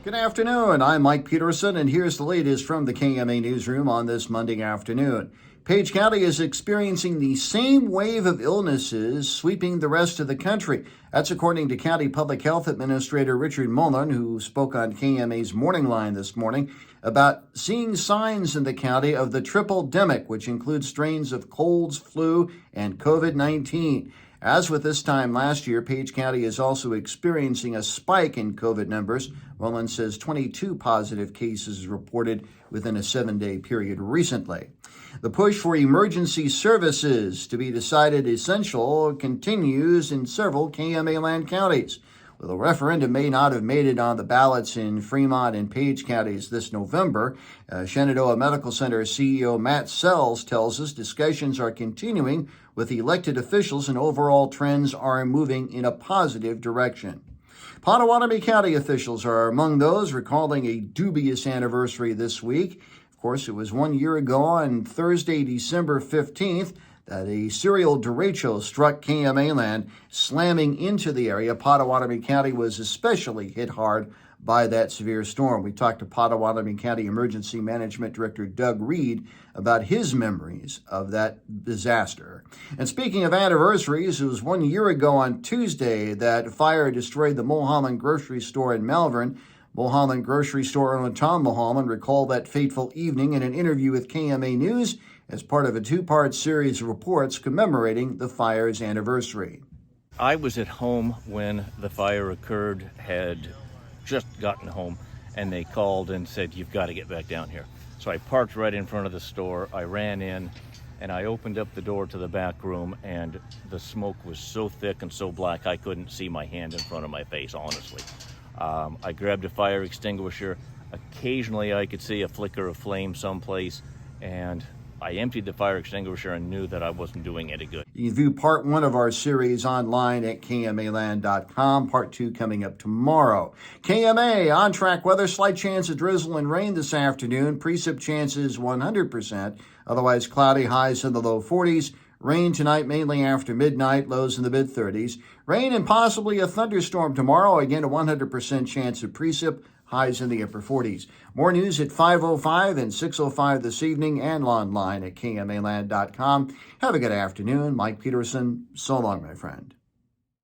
Good afternoon. I'm Mike Peterson, and here's the latest from the KMA newsroom on this Monday afternoon. Page County is experiencing the same wave of illnesses sweeping the rest of the country. That's according to County Public Health Administrator Richard Mullen, who spoke on KMA's Morning Line this morning about seeing signs in the county of the triple-demic, which includes strains of colds, flu, and COVID-19. As with this time last year, Page County is also experiencing a spike in COVID numbers. Mullen says 22 positive cases reported within a 7-day period recently. The push for emergency services to be decided essential continues in several KMA land counties. Well, the referendum may not have made it on the ballots in Fremont and Page counties this November. Shenandoah Medical Center CEO Matt Sells tells us discussions are continuing with elected officials and overall trends are moving in a positive direction. Potawatomi County officials are among those recalling a dubious anniversary this week. Of course, it was 1 year ago on Thursday, December 15th, that a serial derecho struck KMA land, slamming into the area. Potawatomi County was especially hit hard by that severe storm. We talked to Potawatomi County Emergency Management Director Doug Reed about his memories of that disaster. And speaking of anniversaries, it was 1 year ago on Tuesday that fire destroyed the Mulholland grocery store in Malvern. Mulholland grocery store owner Tom Mulholland recalled that fateful evening in an interview with KMA News as part of a two-part series of reports commemorating the fire's anniversary. I was at home when the fire occurred, had just gotten home, and they called and said, "You've got to get back down here." So I parked right in front of the store. I ran in and I opened up the door to the back room, and the smoke was so thick and so black I couldn't see my hand in front of my face, honestly. I grabbed a fire extinguisher. Occasionally I could see a flicker of flame someplace, and I emptied the fire extinguisher and knew that I wasn't doing any good. You can view part 1 of our series online at KMAland.com. Part 2 coming up tomorrow. KMA, on-track weather, slight chance of drizzle and rain this afternoon. Precip chances 100%. Otherwise cloudy, highs in the low 40s. Rain tonight, mainly after midnight, lows in the mid-30s. Rain and possibly a thunderstorm tomorrow. Again, a 100% chance of precip, highs in the upper 40s. More news at 5:05 and 6:05 this evening and online at KMAland.com. Have a good afternoon. Mike Peterson. So long, my friend.